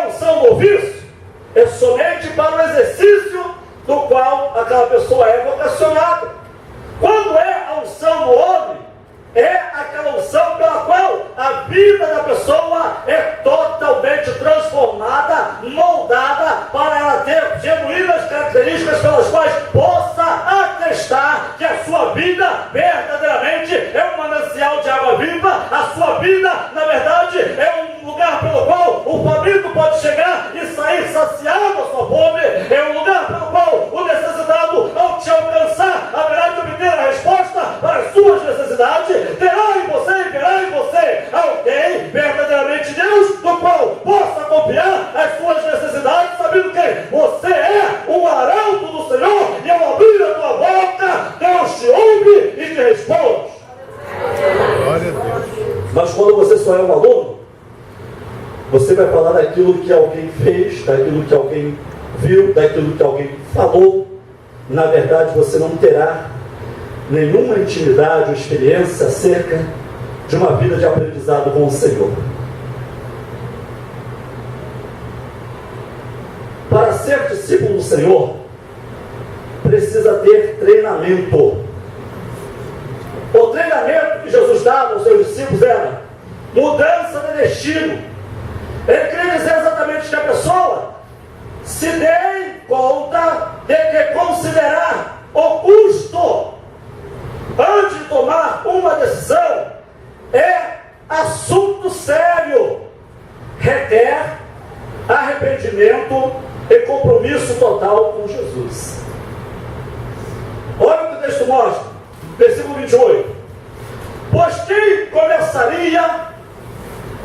unção do ofício é somente para o exercício do qual aquela pessoa é vocacionada. Quando é a unção do homem, é aquela unção pela qual a vida da pessoa é totalmente transformada, moldada, para ela ter genuínas características pelas quais possa atestar que a sua vida verdadeiramente é um manancial de água viva. A sua vida, na verdade, é um lugar pelo qual o faminto pode chegar e sair saciado a sua fome. É um lugar pelo qual o necessitado, ao te alcançar, haverá de obter a resposta para as suas necessidades. Terá em você e verá em você alguém verdadeiramente Deus, do qual possa confiar as suas necessidades, sabendo que você é um arauto do Senhor, e ao abrir a tua boca, Deus te ouve e te responde. Glória a Deus. Mas quando você só é um aluno, você vai falar daquilo que alguém fez, daquilo que alguém viu, daquilo que alguém falou. Na verdade, você não terá nenhuma intimidade ou experiência acerca de uma vida de aprendizado com o Senhor. Para ser discípulo do Senhor, precisa ter treinamento. O treinamento que Jesus dava aos seus discípulos era mudança de destino. Ele queria dizer exatamente que a pessoa se dê conta de que considerar o custo antes de tomar uma decisão é assunto sério, requer arrependimento e compromisso total com Jesus. Olha o que o texto mostra, versículo 28. Pois quem começaria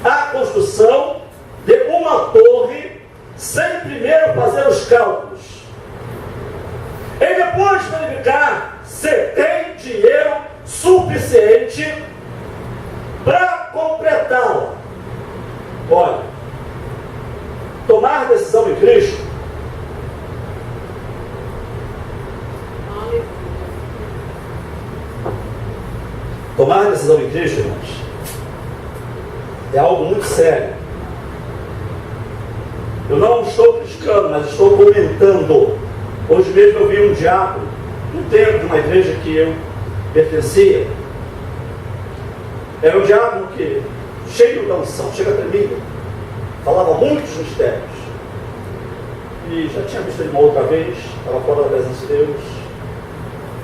a construção de uma torre sem primeiro fazer os cálculos e depois verificar se tem dinheiro suficiente para completá-la? Olha, tomar decisão em Cristo irmãos, é algo muito sério. Eu não estou criticando, mas estou comentando. Hoje mesmo eu vi um diácono, no tempo de uma igreja que eu pertencia. Era um diácono que, cheio da unção, chega a tremer, falava muitos mistérios. E já tinha visto ele uma outra vez, estava fora da presença de Deus,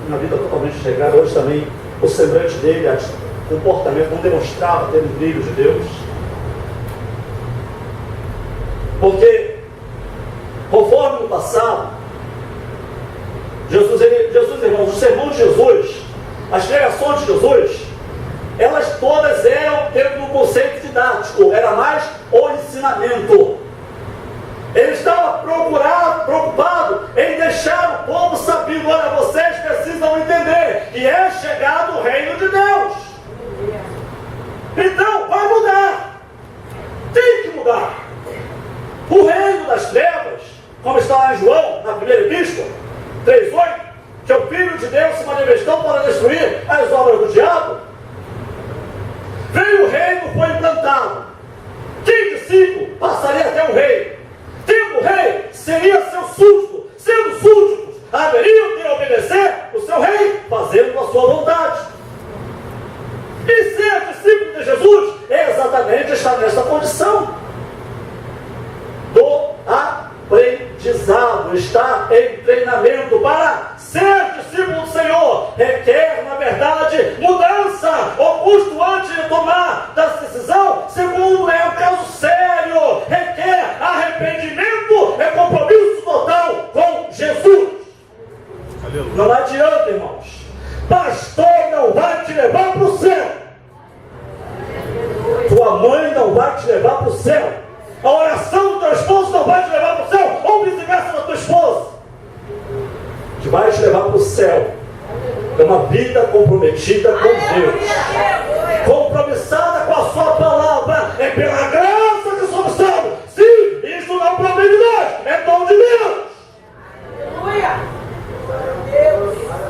uma vida totalmente chegada. Hoje também o semblante dele, o comportamento não demonstrava ter um brilho de Deus. Porque, conforme no passado, Jesus, irmãos, o sermão de Jesus, as pregações de Jesus, elas todas eram dentro do conceito didático, era mais o ensinamento. Ele estava preocupado em deixar o povo sabido: olha, vocês precisam entender que é chegado o reino de Deus. Então, vai mudar. Tem que mudar. O reino das trevas, como está lá em João, na primeira epístola, 3:8, que o Filho de Deus se manifestou para destruir as obras do diabo. Veio o reino, foi implantado. Quem discípulo passaria até o rei? Tendo o rei, seria seu súdito. Sendo súditos, haveriam de obedecer o seu rei, fazendo a sua vontade. E ser discípulo de Jesus é exatamente estar nessa condição do aprendizado, está em treinamento. Para ser discípulo do Senhor requer, na verdade, mudança. O custo antes de tomar essa decisão, segundo é um caso sério, requer arrependimento e compromisso total com Jesus. Aleluia. Não adianta, irmãos. Pastor não vai te levar para o céu. Tua mãe não vai te levar para o céu. A oração do teu esposo não vai te levar para o céu, ou vice-versa da tua esposa. O que vai te levar para o céu é uma vida comprometida com Deus, compromissada com a sua palavra. É pela graça que somos salvos. Sim, isso não provém de nós, é dom de Deus.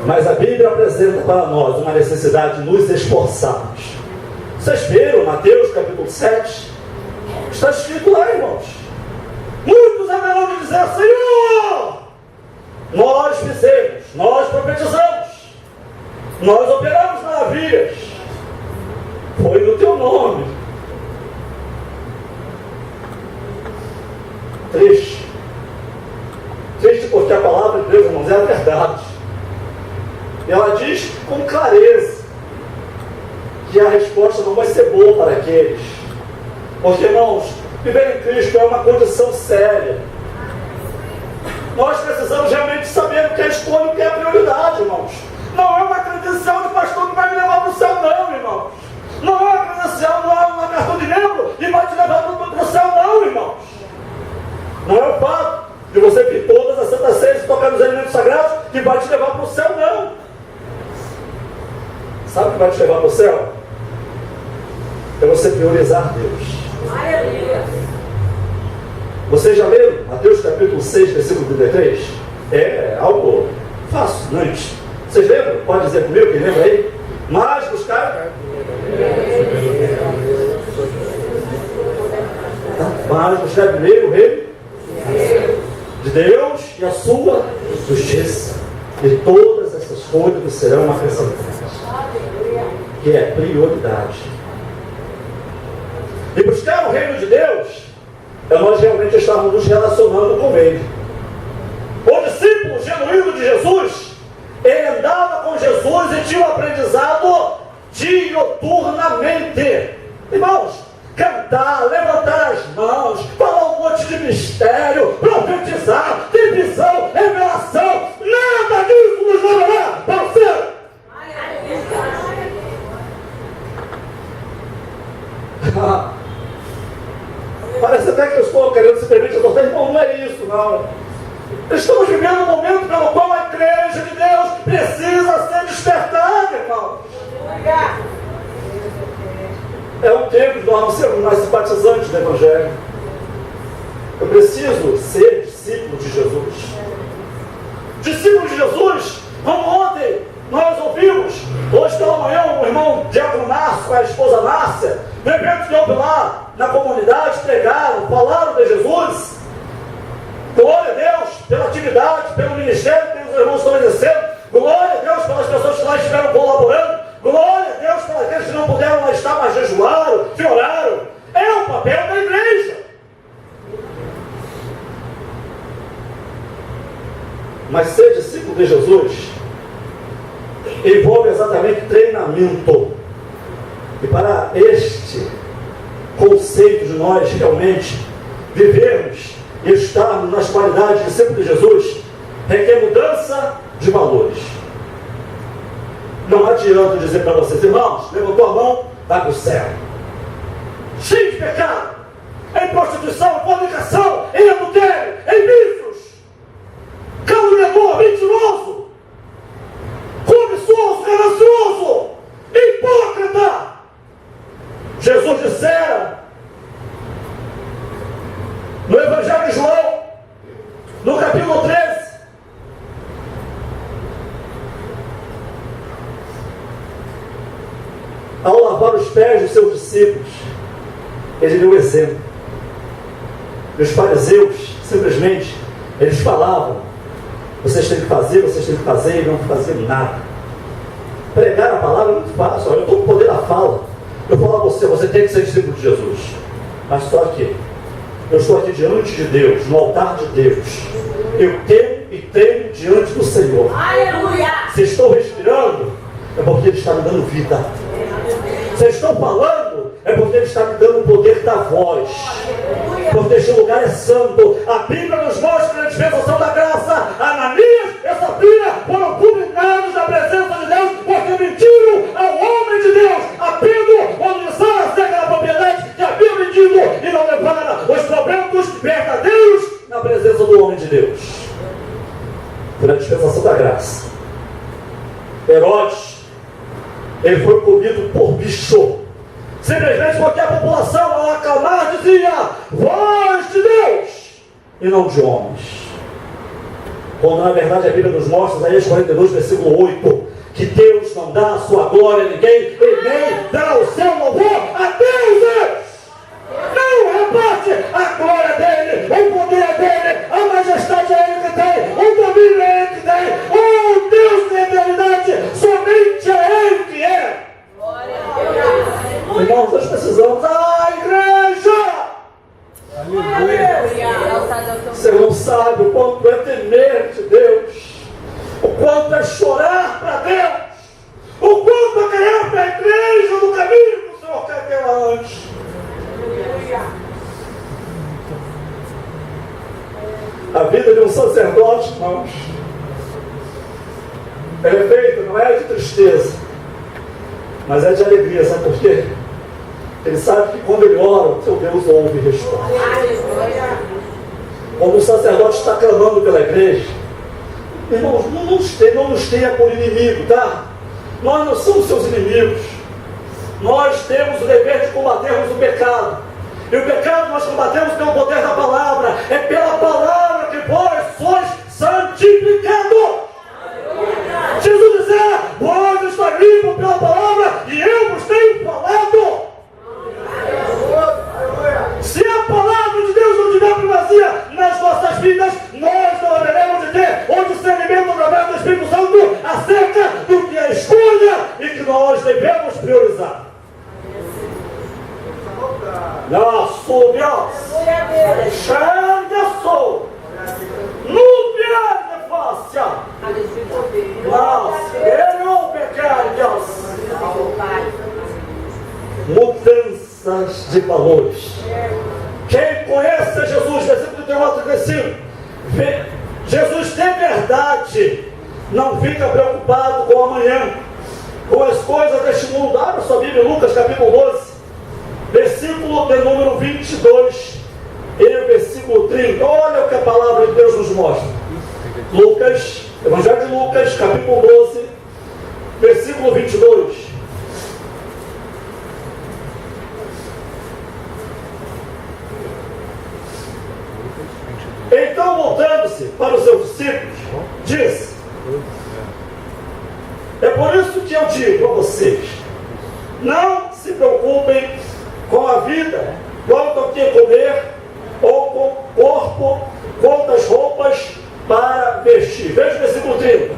Mas a Bíblia apresenta para nós uma necessidade de nos esforçarmos. Vocês viram Mateus capítulo 7? Está escrito lá, irmãos. dizer: Senhor, nós fizemos, nós profetizamos, nós operamos maravilhas, foi no teu nome. Triste porque a palavra de Deus, irmãos, é a verdade. E ela diz com clareza que a resposta não vai ser boa para aqueles. Porque, irmãos, viver em Cristo é uma condição séria. Nós precisamos realmente saber o que é escolha e o que é prioridade, irmãos. Não é uma credencial de pastor que vai me levar para o céu, não, irmãos. Não é uma credencial, não é uma cartão de membro e vai te levar para o céu, não, irmãos. Não é o fato de você vir todas as santas ceias e tocar nos alimentos sagrados que vai te levar para o céu, não. Sabe o que vai te levar para o céu? É você priorizar Deus. Você já leu Mateus capítulo 6, versículo 33? É algo fascinante. Vocês lembram? Pode dizer comigo, quem lembra aí? Mas buscar. Mas buscar primeiro o reino de Deus e a sua justiça. E todas essas coisas serão acrescentadas. Que é prioridade. E buscar o reino de Deus é nós realmente estarmos nos relacionando com Ele. O discípulo genuíno de Jesus, ele andava com Jesus e tinha um aprendizado dioturnamente. Irmãos, cantar, levantar as mãos, falar um monte de mistério, profetizar, ter visão, revelação, nada disso nos levará para o céu. Parece até que eu estou querendo se permitir exortar, irmão, não é isso, não. Estamos vivendo um momento pelo qual a igreja de Deus precisa ser despertada, irmão. É um tempo de nós sermos mais simpatizantes do Evangelho. Eu preciso ser discípulo de Jesus. Discípulo de Jesus, como ontem nós ouvimos, hoje pela manhã o irmão Diácono Márcio com a esposa Márcia, no evento que houve lá na comunidade, pregaram, falaram de Jesus. Glória a Deus pela atividade, pelo ministério que os irmãos estão exercendo. Glória a Deus pelas pessoas que lá estiveram colaborando. Glória a Deus pelas aqueles que não puderam lá estar, mas jejuaram, que oraram. É o papel da igreja. Mas ser discípulo de Jesus envolve exatamente treinamento. E para este conceito de nós realmente vivermos e estarmos nas qualidades de discípulo de Jesus, requer mudança de valores. Não adianta dizer para vocês, irmãos, levantou a mão, vai para o céu. Cheio de pecado, em prostituição, em fornicação, em adultério, em vícios, caluniador, mentiroso, cobiçoso, ganancioso, hipócrita. Jesus dissera no Evangelho de João, no capítulo 13, ao lavar os pés dos seus discípulos, ele deu exemplo. E os fariseus, simplesmente, eles falavam: vocês têm que fazer, e não fazer nada. Pregar a palavra é muito fácil. Eu estou com o poder da fala. Eu falo a você tem que ser discípulo de Jesus. Mas só que eu estou aqui diante de Deus, no altar de Deus. Eu tenho e tenho diante do Senhor. Aleluia! Se estou respirando, é porque Ele está me dando vida. Se estou falando, é porque Ele está me dando o poder da voz. Porque este lugar é santo. A Bíblia nos mostra na dispensação da graça. Ananias e Safira foram fulminados na presença de Deus porque mentiram ao homem de Deus. A Pedro, quando disseram acerca da propriedade que havia vendido e não levaram os proventos verdadeiros na presença do homem de Deus. Foi na dispensação da graça. Herodes, ele foi comido por bicho. Simplesmente porque a população, ao aclamar, dizia: voz de Deus e não de homens. Quando na verdade a Bíblia nos mostra, Isaías 42, versículo 8, que Deus não dá a sua glória a ninguém e nem dá o seu louvor a Deus. Não reparte a glória dele, o poder dele, a majestade é Ele que tem, o domínio é Ele que tem, o Deus da eternidade, somente é Ele que é. Irmãos, nós precisamos da igreja. Você não sabe o quanto é temer de Deus, o quanto é chorar para Deus, o quanto é querer para a igreja no caminho que o Senhor quer que ela ande. A vida de um sacerdote, irmãos, ela é feita, não é de tristeza, mas é de alegria. Sabe por quê? Ele sabe que quando ele ora, o seu Deus ouve e responde. Quando o sacerdote está clamando pela igreja, irmãos, não nos tenha por inimigo, tá? Nós não somos seus inimigos. Nós temos o dever de combatermos o pecado. E o pecado nós combatemos pelo poder da palavra. É pela palavra que vós sois santificados. Jesus dizia: vós estáis limpos pela palavra e eu vos tenho falado. Se a palavra de Deus não tiver primazia nas nossas vidas, nós não haveremos de ter o discernimento através do Espírito Santo acerca do que é escolha e que nós devemos priorizar. Nosso Deus, chega sou, nubia de fácia, mas ele não pecar, Deus. Mudanças de valores. Quem conhece Jesus, versículo 38 e 35, Jesus tem verdade, não fica preocupado com amanhã, com as coisas deste mundo. Abra sua Bíblia, Lucas capítulo 12, versículo de número 22 e versículo 30. Olha o que a palavra de Deus nos mostra. Lucas, Evangelho de Lucas, capítulo 12, versículo 22. Então, voltando-se para os seus discípulos, disse: é por isso que eu digo a vocês, não se preocupem com a vida, quanto ao que comer, ou com o corpo, quanto às roupas para vestir. Veja o versículo 30.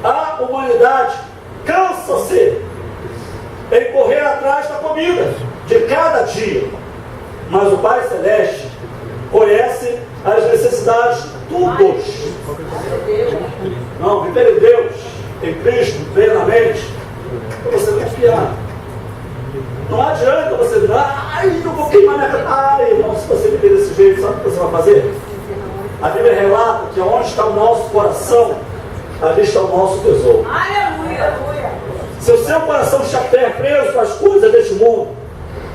A humanidade cansa-se em correr atrás da comida de cada dia, mas o Pai Celeste conhece as necessidades de todos. Não, viver em Deus, em Cristo, plenamente, é você confiar. Não adianta você virar: ai, eu vou queimar minha casa. Ai, não, se você viver desse jeito, sabe o que você vai fazer? A Bíblia relata que onde está o nosso coração, ali está o nosso tesouro. Aleluia, aleluia. Se o seu coração estiver preso às coisas deste mundo,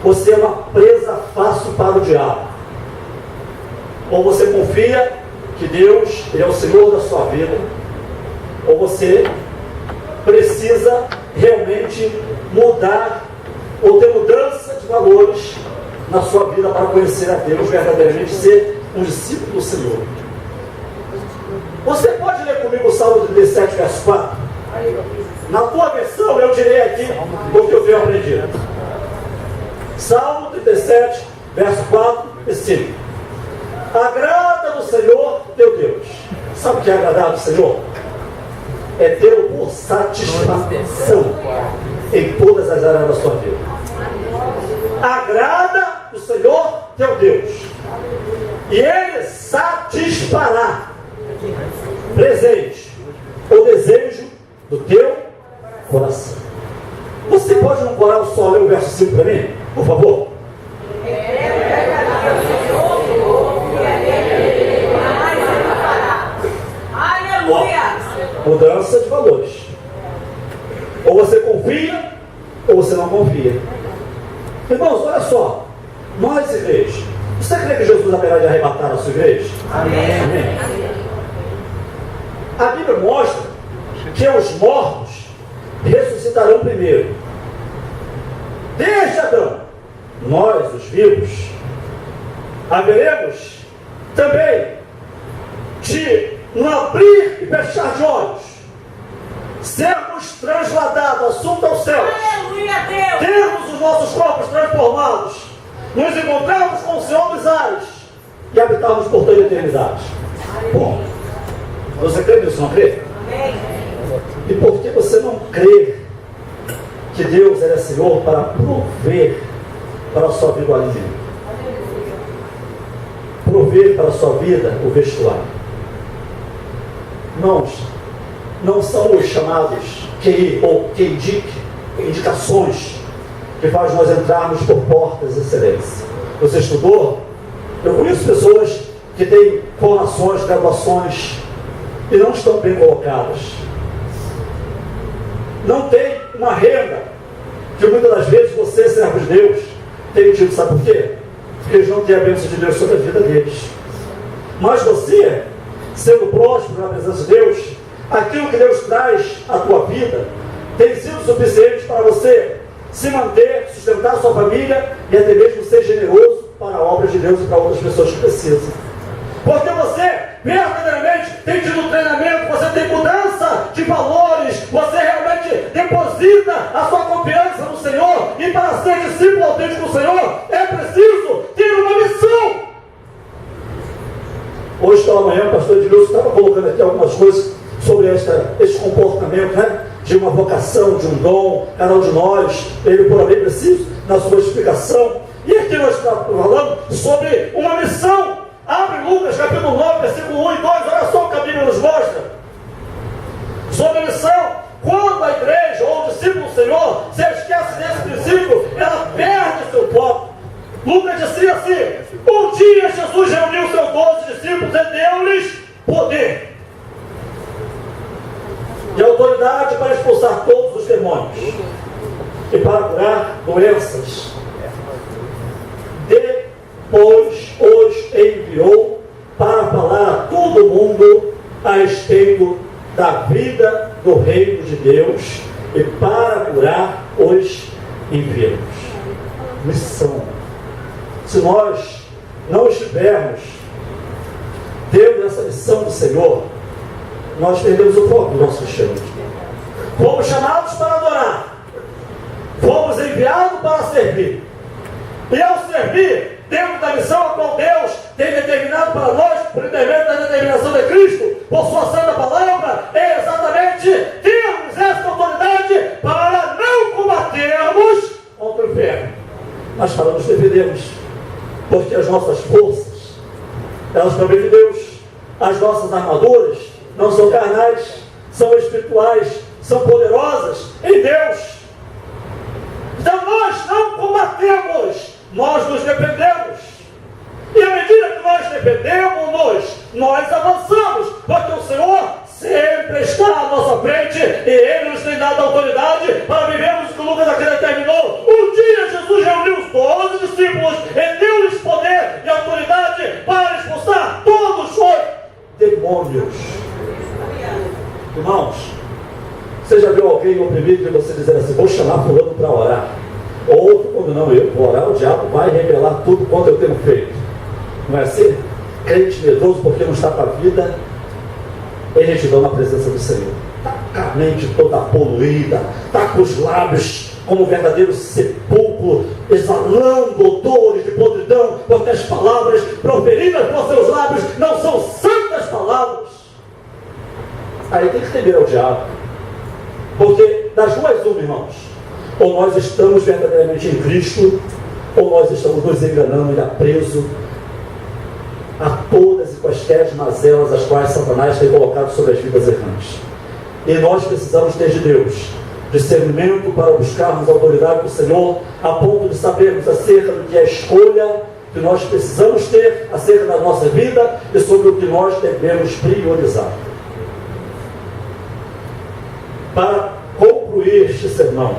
você é uma presa fácil para o diabo. Ou você confia que Deus, Ele é o Senhor da sua vida, ou você precisa realmente mudar, ou ter mudança de valores na sua vida para conhecer a Deus verdadeiramente, ser um discípulo do Senhor. Você pode ler comigo o Salmo 37, verso 4? Na tua versão eu direi aqui o que eu tenho aprendido. Salmo 37, verso 4 e 5. Agrada do Senhor teu Deus. Sabe o que é agradar do Senhor? É ter por satisfação em todas as áreas da sua vida. Agrada do Senhor teu Deus, e Ele satisfará presente o desejo do teu coração. Você pode no coral só ler o verso 5 para mim, por favor? Mudança de valores. Ou você confia, ou você não confia. Irmãos, olha só. Nós, igreja, você crê que Jesus haverá de arrebatar a sua igreja? Amém. Amém. A Bíblia mostra que os mortos ressuscitarão primeiro. Desde Adão, nós, os vivos, haveremos também de, no abrir e fechar de olhos, sermos transladados, assunto ao céu, Aleluia, Deus. termos os nossos corpos transformados nos encontrarmos com o Senhor dos ares e habitarmos por toda a eternidade. Bom, você crê nisso, não crê? E por que você não crê que Deus é Senhor para prover para a sua vida o alimento? Prover para a sua vida o vestuário? Irmãos, não são os chamados QI ou QIDIC, indicações, que faz nós entrarmos por portas de excelência. Você estudou? Eu conheço pessoas que têm formações, graduações e não estão bem colocadas. Não tem uma renda que muitas das vezes você, servo de Deus, tem tido. Sabe por quê? Porque eles não têm a bênção de Deus sobre a vida deles. Mas você, sendo próximo na presença de Deus, aquilo que Deus traz à tua vida tem sido suficiente para você se manter, sustentar a sua família e até mesmo ser generoso para a obra de Deus e para outras pessoas que precisam. Porque você verdadeiramente tem tido treinamento, você tem mudança de valores, você realmente deposita a sua confiança no Senhor, e para ser discípulo autêntico do Senhor é preciso ter uma missão. Hoje pela manhã o pastor Edilson estava colocando aqui algumas coisas sobre este comportamento, né? De uma vocação, de um dom, cada um de nós, ele por ali preciso, na sua explicação. E aqui nós estamos falando sobre uma missão. Abre Lucas capítulo 9, versículo 1 e 2, olha só o que a Bíblia nos mostra. Sobre a missão, quando a igreja ou o discípulo do Senhor se esquece desse princípio, ela perde seu foco. Lucas dizia assim: um dia Jesus reuniu seus 12 discípulos e deu-lhes poder e autoridade para expulsar todos os demônios e para curar doenças. Depois os enviou para falar a todo mundo a respeito da vida do reino de Deus e para curar os enfermos. Missão. Se nós não estivermos tendo essa missão do Senhor, nós perdemos o foco do nosso cristianismo. Fomos chamados para adorar, fomos enviados para servir, e ao servir dentro da missão a qual Deus tem determinado para nós, por intermédio da determinação de Cristo, por sua santa palavra, é exatamente termos essa autoridade para não combatermos contra o inferno, mas para nos defendermos, porque as nossas forças, elas provêm de Deus. As nossas armaduras não são carnais, são espirituais, são poderosas em Deus. Então nós não combatemos, nós nos defendemos. E à medida que nós defendemos, nós avançamos, porque o Senhor sempre está à nossa frente e Ele nos tem dado autoridade para vivermos o que o Lucas aqui determinou. Um dia Jesus reuniu os 12 discípulos e deu-lhes poder e autoridade para expulsar todos os demônios. Irmãos, você já viu alguém oprimido de você dizer assim: vou chamar fulano para orar? Ou outro, quando não, eu vou orar, o diabo vai revelar tudo quanto eu tenho feito. Não é assim? Crente medroso porque não está para a vida em retidão na presença do Senhor. Está com a mente toda poluída, está com os lábios como um verdadeiro sepulcro, exalando odores de podridão, porque as palavras proferidas por seus lábios não são santas palavras. Aí tem que temer ao diabo, porque das duas uma, irmãos: ou nós estamos verdadeiramente em Cristo, ou nós estamos nos enganando e presos a todas e quaisquer mazelas as quais Satanás tem colocado sobre as vidas errantes. E nós precisamos ter de Deus discernimento para buscarmos a autoridade do Senhor, a ponto de sabermos acerca do que é a escolha que nós precisamos ter acerca da nossa vida e sobre o que nós devemos priorizar. Para concluir este sermão,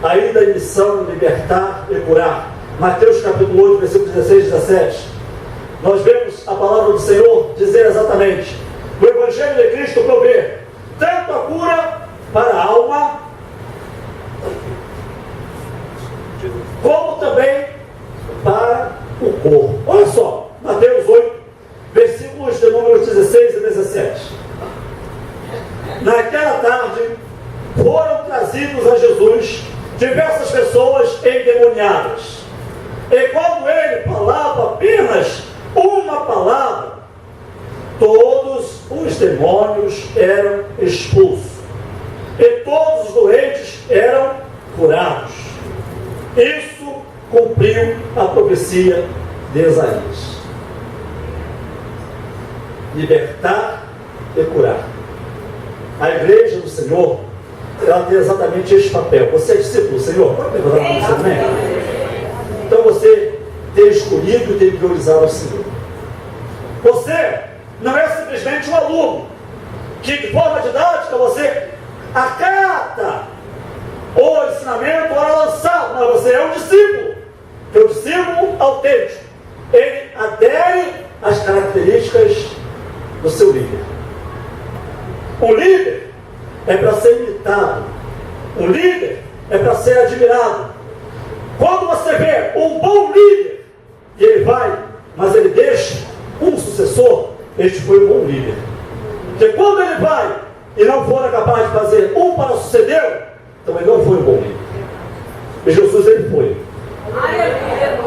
ainda em missão libertar e curar, Mateus capítulo 8, versículos 16 e 17, nós vemos a palavra do Senhor dizer exatamente: o Evangelho de Cristo provê tanto a cura para a alma, como também para o corpo. Olha só, Mateus 8, versículos de números 16 e 17. Naquela tarde foram trazidos a Jesus diversas pessoas endemoniadas, E quando ele falava apenas uma palavra, todos os demônios eram expulsos. E todos os doentes eram curados. Isso cumpriu a profecia de Isaías. Libertar e curar. A igreja do Senhor, ela tem exatamente este papel. Você é discípulo, Senhor, pode levantar a mão também? Então você tem escolhido e tem priorizado o Senhor. Você não é simplesmente um aluno que de forma didática você acata o ensinamento ora lançado, mas você é um discípulo, que é um discípulo autêntico. Ele adere às características do seu líder. Um líder é para ser imitado, um líder é para ser admirado. Quando você vê um bom líder e ele vai, mas ele deixa um sucessor, este foi um bom líder. Porque quando ele vai e não for capaz de fazer um para sucedê-lo, então ele não foi um bom líder. E Jesus ele foi,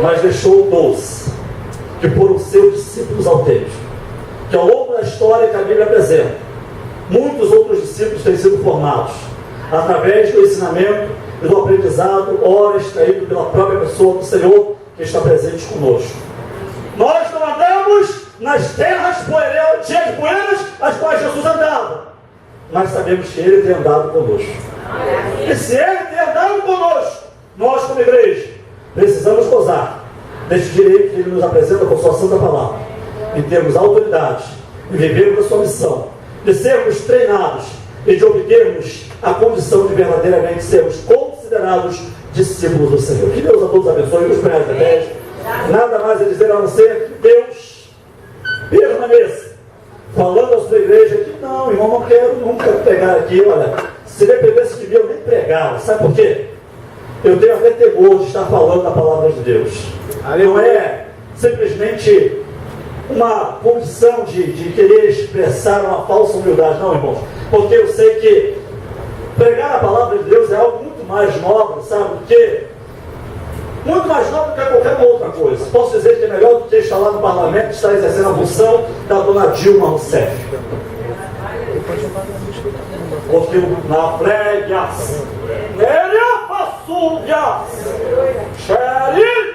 mas deixou 12 que foram seus discípulos autênticos, que ao longo da história que a Bíblia apresenta, muitos outros discípulos têm sido formados através do ensinamento e do aprendizado, ora extraído pela própria pessoa do Senhor que está presente conosco. Nós não andamos nas terras cheias de poeiras as quais Jesus andava, mas sabemos que Ele tem andado conosco. E se Ele tem andado conosco, nós como igreja precisamos gozar deste direito que Ele nos apresenta com sua santa palavra, em termos autoridade, e vivermos a sua missão, de sermos treinados e de obtermos a condição de verdadeiramente sermos considerados discípulos do Senhor. Que Deus a todos abençoe e nos preze. Nada mais a dizer a não ser que Deus permaneça falando à sua igreja que não, irmão, não quero nunca pregar aqui. Olha, se dependesse de mim eu nem pregava. Sabe por quê? Eu tenho até temor de estar falando a palavra de Deus. Não é simplesmente uma condição de querer expressar uma falsa humildade, não, irmãos, porque eu sei que pregar a palavra de Deus é algo muito mais nobre, sabe? Porque muito mais nobre do que qualquer outra coisa. Posso dizer que é melhor do que estar lá no parlamento, estar exercendo a função da dona Dilma Rousseff. Porque na prévias, ele passou, xerir,